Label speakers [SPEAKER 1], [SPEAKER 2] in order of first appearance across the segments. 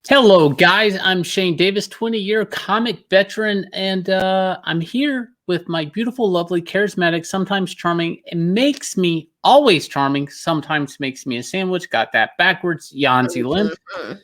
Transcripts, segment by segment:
[SPEAKER 1] Hello, guys. I'm Shane Davis, 20-year comic veteran, and I'm here with my beautiful, lovely, charismatic, sometimes charming, it makes me always charming, sometimes makes me a sandwich. Got that backwards, Yanzi Lynn.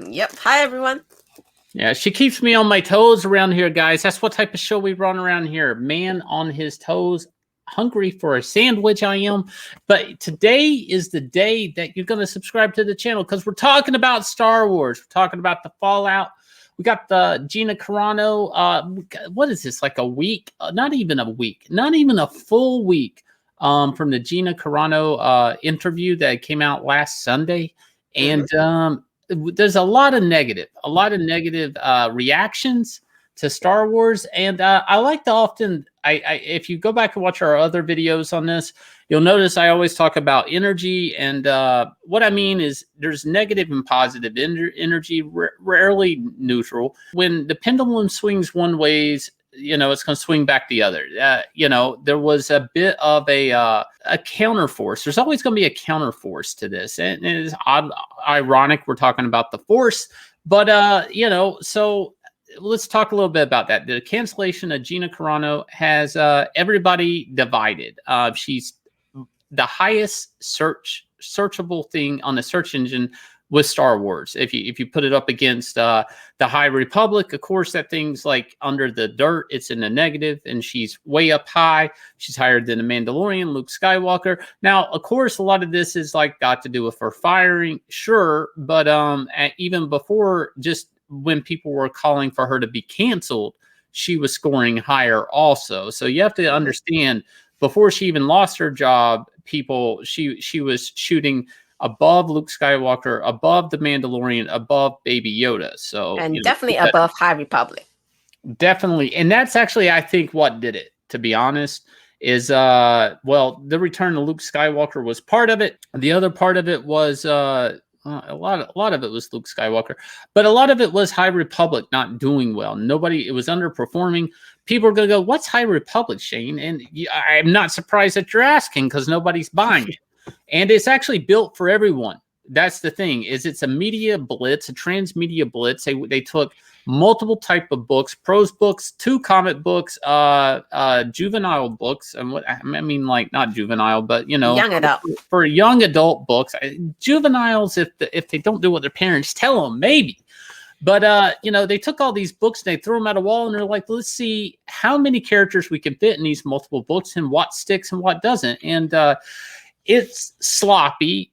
[SPEAKER 2] Yep. Hi, everyone.
[SPEAKER 1] Yeah, she keeps me on my toes around here, guys. That's what type of show we run around here. Man on his toes, hungry for a sandwich, I am. But today is the day that you're going to subscribe to the channel because we're talking about Star Wars. We're talking about the Fallout. We got the Gina Carano. What is this, like a week? Not even a week. Not even a full week from the Gina Carano interview that came out last Sunday. And there's a lot of negative reactions to Star Wars. And I like to often, if you go back and watch our other videos on this, you'll notice I always talk about energy. And what I mean is there's negative and positive energy, rarely neutral. When the pendulum swings one ways, it's going to swing back the other. There was a bit of a counterforce. There's always going to be a counterforce to this. And it is ironic we're talking about the Force. But, so let's talk a little bit about that. The cancellation of Gina Carano has everybody divided. She's the highest searchable thing on the search engine with Star Wars. If you put it up against the High Republic, of course, that thing's like under the dirt. It's in the negative, and she's way up high. She's higher than the Mandalorian, Luke Skywalker. Now, of course, a lot of this is like got to do with her firing, sure, but even before, just when people were calling for her to be canceled, she was scoring higher also. So you have to understand, before she even lost her job, she was shooting above Luke Skywalker, above the Mandalorian, above Baby Yoda. So
[SPEAKER 2] definitely above High Republic.
[SPEAKER 1] Definitely. And that's actually, I think, what did it, to be honest, is the return of Luke Skywalker was part of it. The other part of it was a lot of it was Luke Skywalker, but a lot of it was High Republic not doing well. It was underperforming. People are going to go, what's High Republic, Shane? And I'm not surprised that you're asking, because nobody's buying it. And it's actually built for everyone. That's the thing, is it's a media blitz, a transmedia blitz. They took multiple type of books, prose books, 2 comic books, juvenile books, and like not juvenile, but
[SPEAKER 2] young adult,
[SPEAKER 1] for young adult books. Juveniles, if they don't do what their parents tell them, maybe. But they took all these books and they threw them at a wall, and they're like, let's see how many characters we can fit in these multiple books and what sticks and what doesn't. And it's sloppy,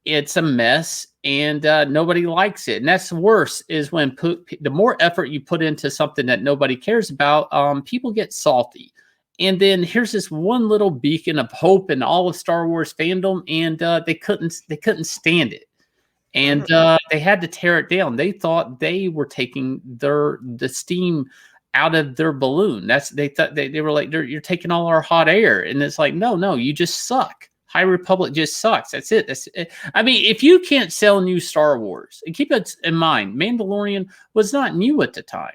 [SPEAKER 1] it's a mess, and nobody likes it. And that's worse, is when the more effort you put into something that nobody cares about, people get salty. And then here's this one little beacon of hope in all of Star Wars fandom, and they couldn't stand it. And they had to tear it down. They thought they were taking the steam out of their balloon. They thought they were like, you're taking all our hot air. And it's like, no, you just suck. High Republic just sucks. That's it. I mean, if you can't sell new Star Wars, and keep it in mind, Mandalorian was not new at the time.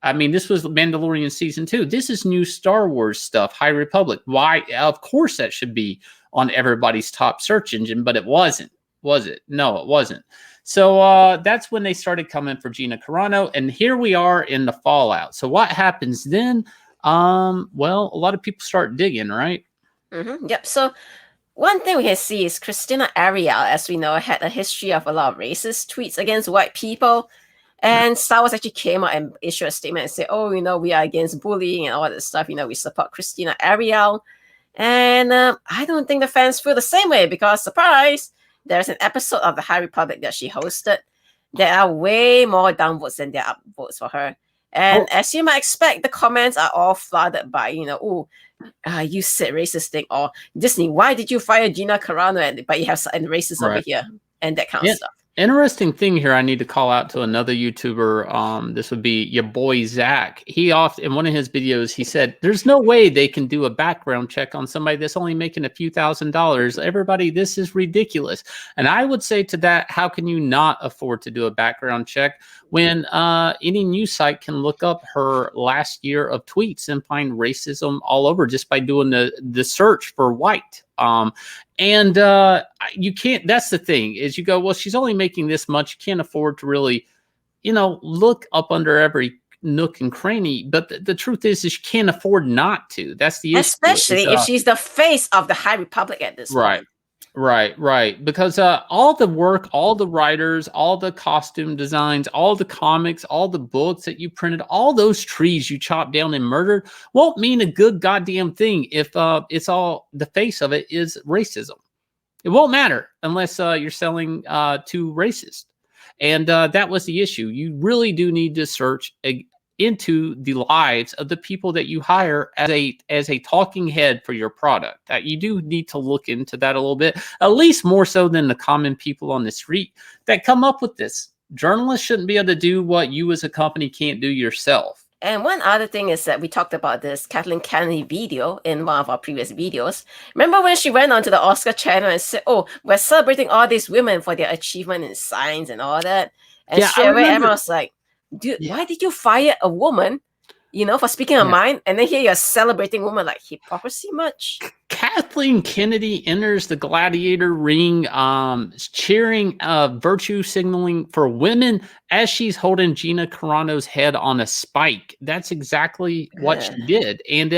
[SPEAKER 1] I mean, this was Mandalorian season 2. This is new Star Wars stuff. High Republic. Why? Of course, that should be on everybody's top search engine, but it wasn't. Was it? No, it wasn't. So that's when they started coming for Gina Carano, and here we are in the Fallout. So what happens then? A lot of people start digging, right?
[SPEAKER 2] Yep. So one thing we can see is Christina Ariel, as we know, had a history of a lot of racist tweets against white people. And Star Wars actually came out and issued a statement and said, we are against bullying and all this stuff. We support Christina Ariel. And I don't think the fans feel the same way, because, surprise, there's an episode of the High Republic that she hosted. There are way more downvotes than there are upvotes for her. And as you might expect, the comments are all flooded by, you said racist thing, or Disney, why did you fire Gina Carano? But you have and racist over here, and that kind of stuff.
[SPEAKER 1] Interesting thing here, I need to call out to another YouTuber. This would be your boy Zach. He in one of his videos, he said, there's no way they can do a background check on somebody that's only making a few $1,000s. Everybody, this is ridiculous. And I would say to that, how can you not afford to do a background check when any news site can look up her last year of tweets and find racism all over just by doing the search for white? You can't, that's the thing, is you go, well, she's only making this much, you can't afford to really look up under every nook and cranny, but the truth is you can't afford not to. That's the issue.
[SPEAKER 2] Especially if she's the face of the High Republic at this point.
[SPEAKER 1] Right. Because all the work, all the writers, all the costume designs, all the comics, all the books that you printed, all those trees you chopped down and murdered won't mean a good goddamn thing if it's all the face of it is racism. It won't matter unless you're selling to racist. And that was the issue. You really do need to search into the lives of the people that you hire as a talking head for your product. That you do need to look into that a little bit, at least more so than the common people on the street that come up with this. Journalists shouldn't be able to do what you as a company can't do yourself.
[SPEAKER 2] And one other thing is that we talked about this Kathleen Kennedy video in one of our previous videos. Remember when she went onto the Oscar channel and said, "Oh, we're celebrating all these women for their achievement in science and all that." And straight away, everyone was like, "Dude, why did you fire a woman, for speaking her mind?" And then here you're celebrating women, like hypocrisy much.
[SPEAKER 1] Kathleen Kennedy enters the gladiator ring, cheering, virtue signaling for women as she's holding Gina Carano's head on a spike. That's exactly what she did. And,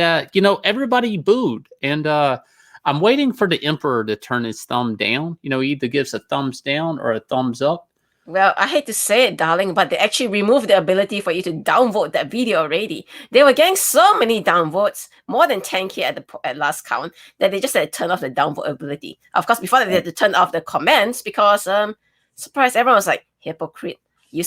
[SPEAKER 1] everybody booed. And I'm waiting for the emperor to turn his thumb down. He either gives a thumbs down or a thumbs up.
[SPEAKER 2] Well, I hate to say it, darling, but they actually removed the ability for you to downvote that video already. They were getting so many downvotes, more than 10K at last count, that they just had to turn off the downvote ability. Of course, before that, they had to turn off the comments because, surprise, everyone was like, hypocrite. You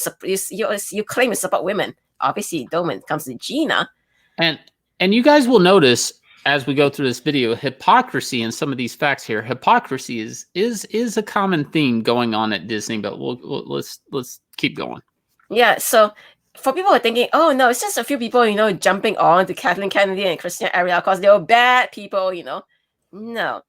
[SPEAKER 2] claim you support women. Obviously, you don't when it comes to Gina.
[SPEAKER 1] And you guys will notice as we go through this video, hypocrisy in some of these facts here. Hypocrisy is a common theme going on at Disney, but let's keep going.
[SPEAKER 2] Yeah, so for people who are thinking, oh no, it's just a few people, jumping on to Kathleen Kennedy and Christina Ariel because they were bad people, No.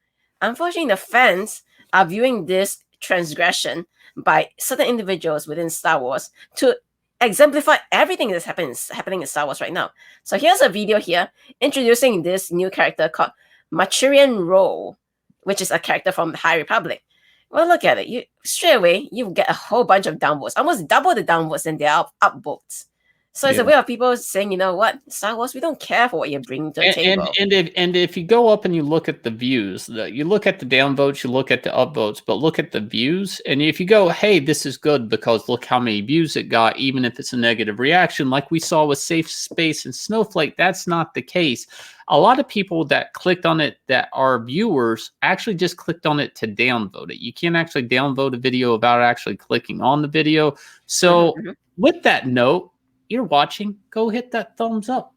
[SPEAKER 2] Unfortunately, the fans are viewing this transgression by certain individuals within Star Wars to exemplify everything that's happening in Star Wars right now. So here's a video here introducing this new character called Machirian Ro, which is a character from the High Republic. Well, look at it. Straight away, you get a whole bunch of downvotes, almost double the downvotes than there are upvotes. So it's a way of people saying, you know what, Star Wars, we don't care for what you're bringing to the table.
[SPEAKER 1] And if you go up and you look at the views, you look at the downvotes, you look at the upvotes, but look at the views. And if you go, hey, this is good because look how many views it got, even if it's a negative reaction, like we saw with Safe Space and Snowflake, that's not the case. A lot of people that clicked on it that are viewers actually just clicked on it to downvote it. You can't actually downvote a video without actually clicking on the video. So with that note, you're watching, go hit that thumbs up.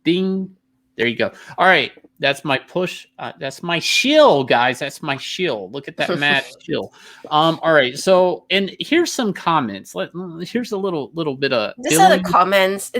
[SPEAKER 1] Ding. There you go. All right. That's my push. That's my shill, guys. That's my shill. Look at that mad shill. All right. So, and here's some comments. Here's a little bit of.
[SPEAKER 2] These are the comments.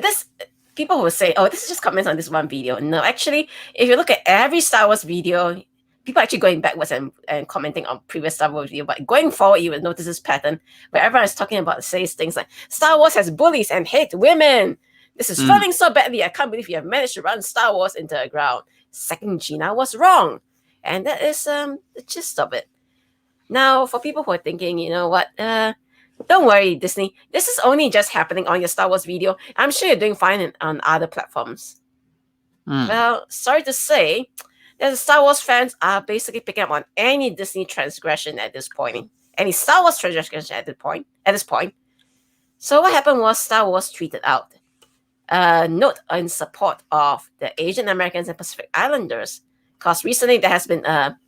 [SPEAKER 2] People will say, oh, this is just comments on this one video. No, actually, if you look at every Star Wars video, people are actually going backwards and commenting on previous Star Wars video, but going forward, you will notice this pattern where everyone is talking about, says things like, Star Wars has bullies and hate women. This is failing so badly. I can't believe you have managed to run Star Wars into the ground. Second Gina was wrong. And that is the gist of it. Now, for people who are thinking, you know what, don't worry, Disney. This is only just happening on your Star Wars video. I'm sure you're doing fine on other platforms. Well, sorry to say, that the Star Wars fans are basically picking up on any Disney transgression at this point, any Star Wars transgression at this point. So what happened was Star Wars tweeted out a note in support of the Asian Americans and Pacific Islanders, because recently there has been a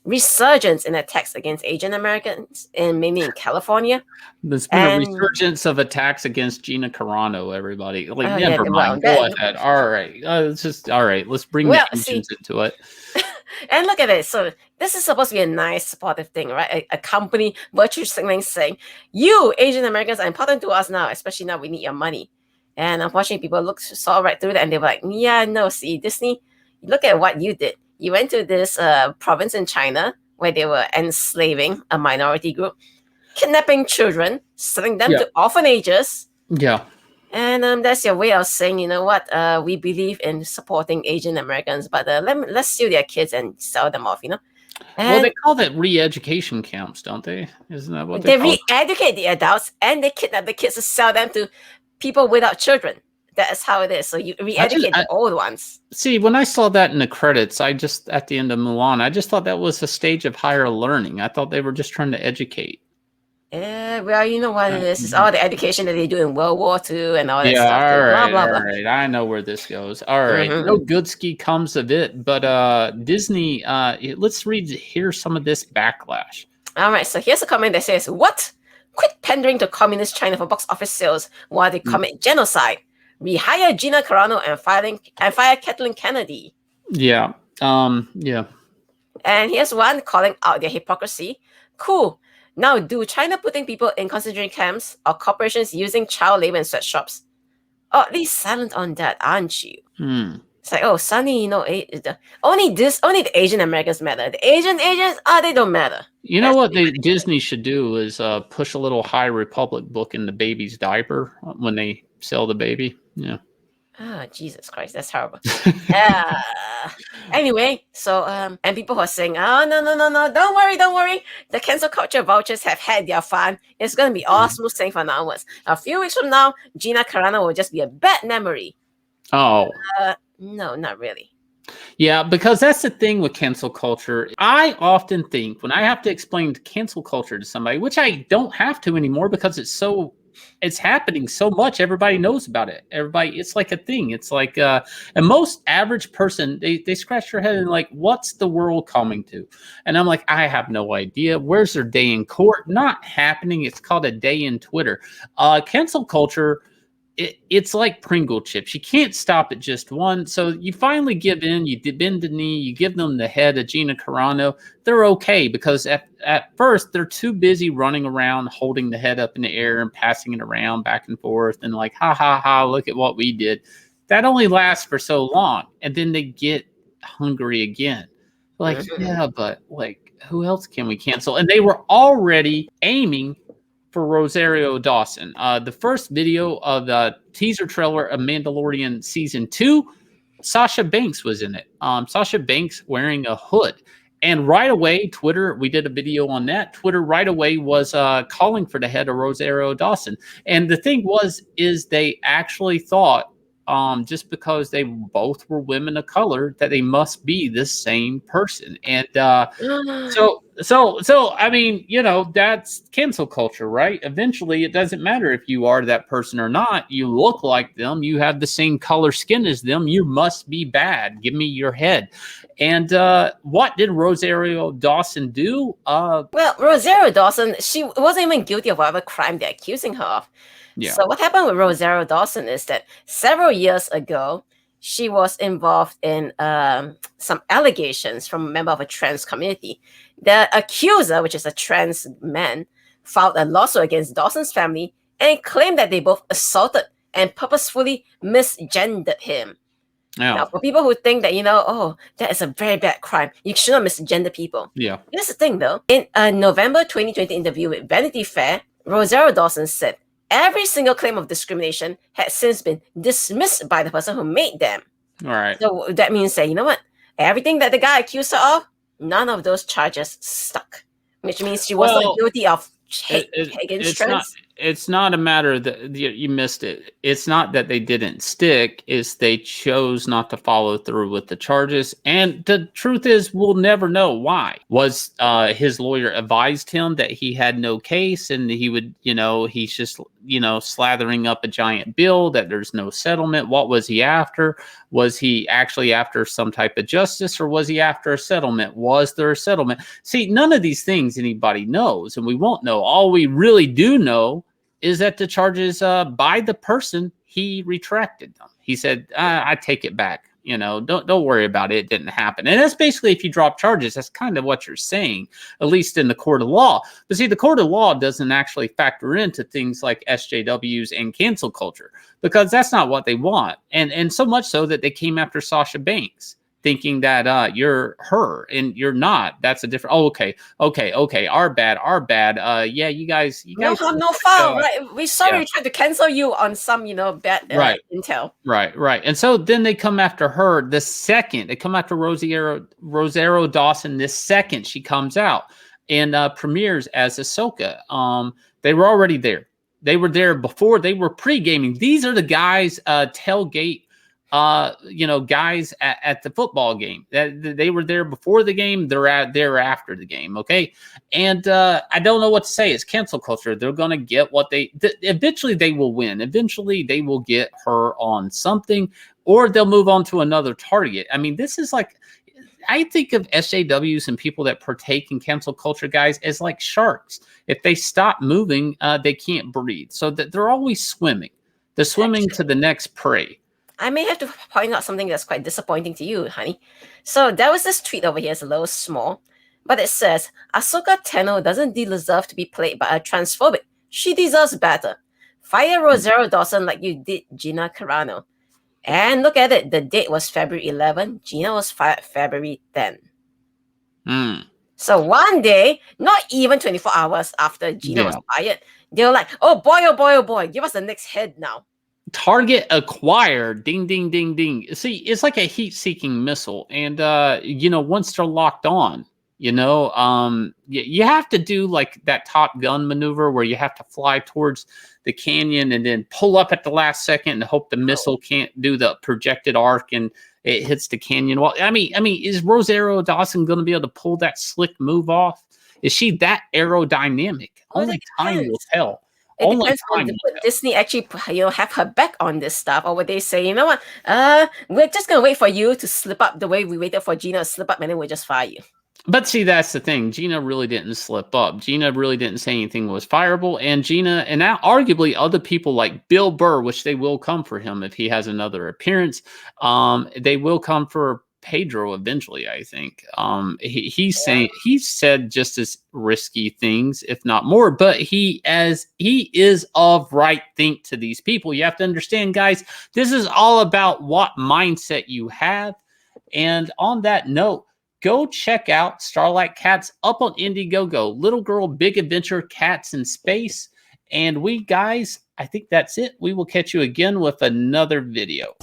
[SPEAKER 2] resurgence in attacks against Asian Americans, mainly in California.
[SPEAKER 1] There's been a resurgence of attacks against Gina Carano, everybody. Never mind. Go ahead. All right. Let's bring the engines into it.
[SPEAKER 2] And look at it. So this is supposed to be a nice, supportive thing, right? A company virtue signaling saying, you Asian Americans are important to us now, especially now we need your money. And unfortunately, people saw right through that and they were like, yeah, no, see, Disney, look at what you did. You went to this province in China where they were enslaving a minority group, kidnapping children, selling them to orphanages.
[SPEAKER 1] Yeah.
[SPEAKER 2] And that's your way of saying, you know what, we believe in supporting Asian Americans, but let's steal their kids and sell them off,
[SPEAKER 1] Well, they
[SPEAKER 2] And
[SPEAKER 1] call that re-education camps, don't they? Isn't that what they
[SPEAKER 2] they
[SPEAKER 1] call it?
[SPEAKER 2] re-educate the adults and they kidnap the kids to sell them to people without children. That is how it is. So you re-educate the old ones.
[SPEAKER 1] See, when I saw that in the credits, I just, at the end of Mulan, I just thought that was a stage of higher learning. I thought they were just trying to educate.
[SPEAKER 2] Well, you know what it is. It's all the education that they do in World War II and all that
[SPEAKER 1] Yeah,
[SPEAKER 2] stuff.
[SPEAKER 1] all
[SPEAKER 2] Too. Blah,
[SPEAKER 1] right,
[SPEAKER 2] blah,
[SPEAKER 1] all
[SPEAKER 2] blah.
[SPEAKER 1] right. I know where this goes. All right. No
[SPEAKER 2] Mm-hmm.
[SPEAKER 1] good ski comes of it, but Disney, let's hear some of this backlash.
[SPEAKER 2] All right, so here's a comment that says, "What? Quit pandering to communist China for box office sales while they commit genocide. Rehire Gina Carano and fire Kathleen Kennedy."
[SPEAKER 1] Yeah. Yeah.
[SPEAKER 2] And here's one calling out their hypocrisy. Cool. Now, do China putting people in concentration camps or corporations using child labor in sweatshops? Oh, at least silent on that, aren't you? It's like, oh, Sonny, only the Asian Americans matter. The Asians, they don't matter.
[SPEAKER 1] You know what Disney should do is push a little High Republic book in the baby's diaper when they sell the baby. Yeah.
[SPEAKER 2] Ah, Jesus Christ, that's horrible. Anyway, so and people who are saying, oh no, don't worry. The cancel culture vultures have had their fun. It's gonna be all smooth sailing from now onwards. A few weeks from now, Gina Carano will just be a bad memory.
[SPEAKER 1] Oh.
[SPEAKER 2] No, not really.
[SPEAKER 1] Yeah, because that's the thing with cancel culture. I often think when I have to explain cancel culture to somebody, which I don't have to anymore because it's happening so much. Everybody knows about it. It's like a thing. It's like, and most average person, they scratch their head and like, what's the world coming to? And I'm like, I have no idea. Where's their day in court? Not happening. It's called a day in Twitter. Cancel culture, it's like Pringle chips. You can't stop at just one. So you finally give in. You bend the knee. You give them the head of Gina Carano. They're okay because at first they're too busy running around, holding the head up in the air and passing it around back and forth and like, ha, ha, ha, look at what we did. That only lasts for so long. And then they get hungry again. Like, yeah, but like, who else can we cancel? And they were already aiming for Rosario Dawson. The first video of the teaser trailer of Mandalorian Season 2, Sasha Banks was in it. Sasha Banks wearing a hood. And right away, Twitter, we did a video on that. Twitter right away was calling for the head of Rosario Dawson. And the thing is they actually thought just because they both were women of color that they must be the same person. And so I mean, that's cancel culture, right? Eventually it doesn't matter if you are that person or not. You look like them, you have the same color skin as them, you must be bad. Give me your head. And what did Rosario Dawson do?
[SPEAKER 2] Well, Rosario Dawson, she wasn't even guilty of whatever crime they're accusing her of. Yeah. So what happened with Rosario Dawson is that several years ago, she was involved in some allegations from a member of a trans community. The accuser, which is a trans man, filed a lawsuit against Dawson's family and claimed that they both assaulted and purposefully misgendered him. Yeah. Now, for people who think that, that is a very bad crime, you should not misgender people.
[SPEAKER 1] Yeah.
[SPEAKER 2] Here's the thing, though. In a November 2020 interview with Vanity Fair, Rosario Dawson said, every single claim of discrimination had since been dismissed by the person who made them.
[SPEAKER 1] All right.
[SPEAKER 2] So that means that, you know what? Everything that the guy accused her of, none of those charges stuck. Which means she wasn't guilty of hate against trans.
[SPEAKER 1] It's not a matter that you missed it. It's not that they didn't stick. It's they chose not to follow through with the charges. And the truth is, we'll never know why. Was his lawyer advised him that he had no case and he would, he's just, slathering up a giant bill, that there's no settlement? What was he after? Was he actually after some type of justice, or was he after a settlement? Was there a settlement? See, none of these things anybody knows, and we won't know. All we really do know is that the charges by the person, he retracted them. He said, I take it back. Don't worry about it. It didn't happen. And that's basically, if you drop charges, that's kind of what you're saying, at least in the court of law. But see, the court of law doesn't actually factor into things like SJWs and cancel culture, because that's not what they want. And so much so that they came after Sasha Banks. thinking that you're her and you're not. That's a different. Oh, okay. Our bad. Yeah, you guys.
[SPEAKER 2] No harm, no foul, right? We tried to cancel you on some, bad intel.
[SPEAKER 1] Right. And so then they come after her the second. They come after Rosario Dawson the second she comes out and premieres as Ahsoka. They were already there. They were there before. They were pre-gaming. These are the guys tailgate guys at the football game. That they were there before the game. They're there after the game. Okay, and I don't know what to say. It's cancel culture. They're gonna get what eventually they will win. Eventually they will get her on something, or they'll move on to another target. I mean, this is like. I think of SJWs and people that partake in cancel culture, guys, as like sharks. If they stop moving, they can't breathe. So that they're always swimming. They're swimming to the next prey.
[SPEAKER 2] I may have to point out something that's quite disappointing to you, honey. So there was this tweet over here. It's a little small, but it says, Ahsoka Tano doesn't deserve to be played by a transphobic. She deserves better. Fire Rosario Dawson like you did Gina Carano. And look at it. The date was February 11. Gina was fired February 10. So one day, not even 24 hours after Gina was fired, they were like, oh boy, give us the next head now.
[SPEAKER 1] Target acquired. Ding, ding, ding, ding. See, it's like a heat-seeking missile. And, once they're locked on, you have to do like that Top Gun maneuver where you have to fly towards the canyon and then pull up at the last second and hope the missile can't do the projected arc and it hits the canyon. Well, I mean, is Rosario Dawson going to be able to pull that slick move off? Is she that aerodynamic? Only time will tell.
[SPEAKER 2] It depends on would Disney actually, have her back on this stuff, or would they say, you know what, we're just gonna wait for you to slip up the way we waited for Gina to slip up, and then we'll just fire you.
[SPEAKER 1] But see, that's the thing. Gina really didn't slip up. Gina really didn't say anything was fireable. And Gina, and now arguably other people like Bill Burr, which they will come for him if he has another appearance. They will come for Pedro eventually, I think. He's said just as risky things, if not more. But he is of right think to these people. You have to understand, guys, this is all about what mindset you have. And on that note, go check out Starlight Cats up on Indiegogo. Little Girl, Big Adventure, Cats in Space. And we, guys, I think that's it. We will catch you again with another video.